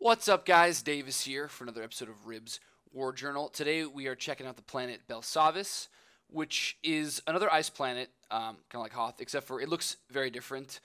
What's up, guys? Davis here for another episode of Ribs War Journal. Today we are checking out the planet Belsavis, which is another ice planet, kind of like Hoth, except for it looks very different.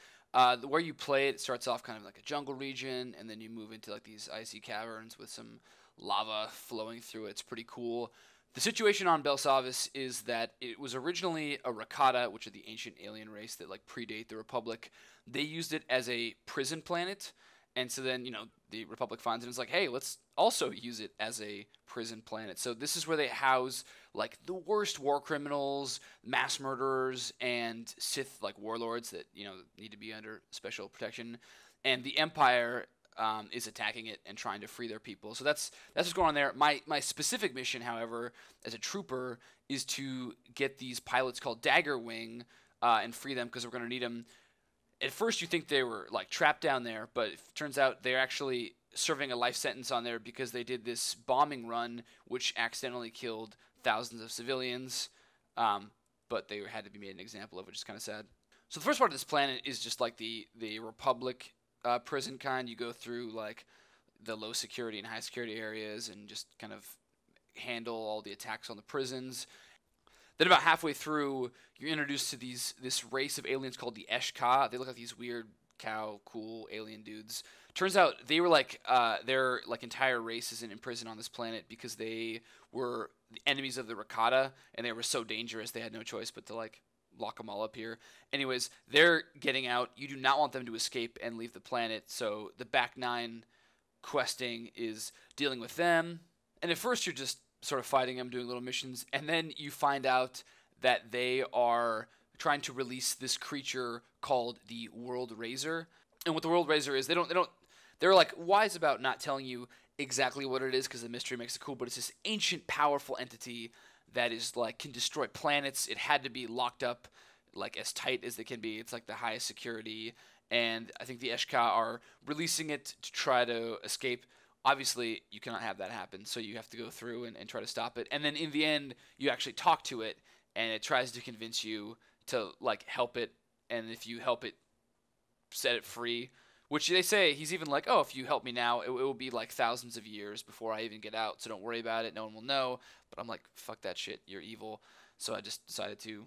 Where you play it starts off kind of like a jungle region, and then you move into like these icy caverns with some lava flowing through it. It's pretty cool. The situation on Belsavis is that it was originally a Rakata, which are the ancient alien race that like predate the Republic. They used it as a prison planet. And so then, the Republic finds it and it's like, hey, let's also use it as a prison planet. So this is where they house, like, the worst war criminals, mass murderers, and Sith, like, warlords that, need to be under special protection. And the Empire is attacking it and trying to free their people. So that's what's going on there. My specific mission, however, as a trooper, is to get these pilots called Dagger Wing and free them because we're going to need them. At first, you think they were like trapped down there, but it turns out they're actually serving a life sentence on there because they did this bombing run, which accidentally killed thousands of civilians. But they had to be made an example of, which is kind of sad. So the first part of this planet is just like the Republic prison kind. You go through like the low security and high security areas and just kind of handle all the attacks on the prisons. Then about halfway through, you're introduced to this race of aliens called the Eshka. They look like these weird cow, cool alien dudes. Turns out they were like their like entire race is in prison on this planet because they were the enemies of the Rakata, and they were so dangerous they had no choice but to like lock them all up here. Anyways, they're getting out. You do not want them to escape and leave the planet, so the back nine questing is dealing with them. And at first you're just sort of fighting them, doing little missions, and then you find out that they are trying to release this creature called the World Razor. And what the World Razor is, they're like wise about not telling you exactly what it is because the mystery makes it cool, but it's this ancient, powerful entity that is like can destroy planets. It had to be locked up like as tight as they can be. It's like the highest security, and I think the Eshka are releasing it to try to escape. Obviously, you cannot have that happen, so you have to go through and try to stop it. And then in the end, you actually talk to it, and it tries to convince you to, like, help it. And if you help it set it free, which they say, he's even like, oh, if you help me now, it will be, like, thousands of years before I even get out, so don't worry about it. No one will know. But I'm like, fuck that shit. You're evil. So I just decided to...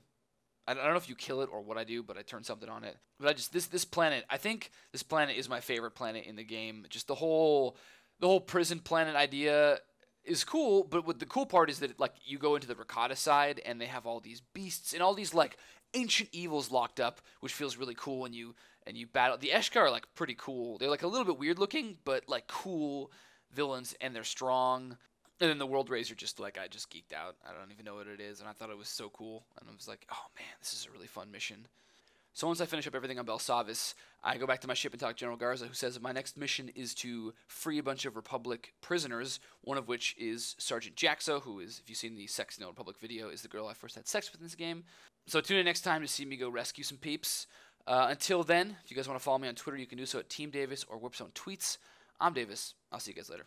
I don't know if you kill it or what I do, but I turned something on it. But I just... This planet... I think this planet is my favorite planet in the game. Just the whole prison planet idea is cool, but what the cool part is that like you go into the Rakata side and they have all these beasts and all these like ancient evils locked up, which feels really cool when you battle. The Eshka are like pretty cool. They're like a little bit weird looking, but like cool villains, and they're strong. And then the World Razor just like I just geeked out. I don't even know what it is, and I thought it was so cool. And I was like, oh man, this is a really fun mission. So once I finish up everything on Belsavis, I go back to my ship and talk to General Garza, who says my next mission is to free a bunch of Republic prisoners, one of which is Sergeant Jaxo, who is, if you've seen the Sex No Republic video, is the girl I first had sex with in this game. So tune in next time to see me go rescue some peeps. Until then, if you guys want to follow me on Twitter, you can do so at Team Davis or Whipzone Tweets. I'm Davis. I'll see you guys later.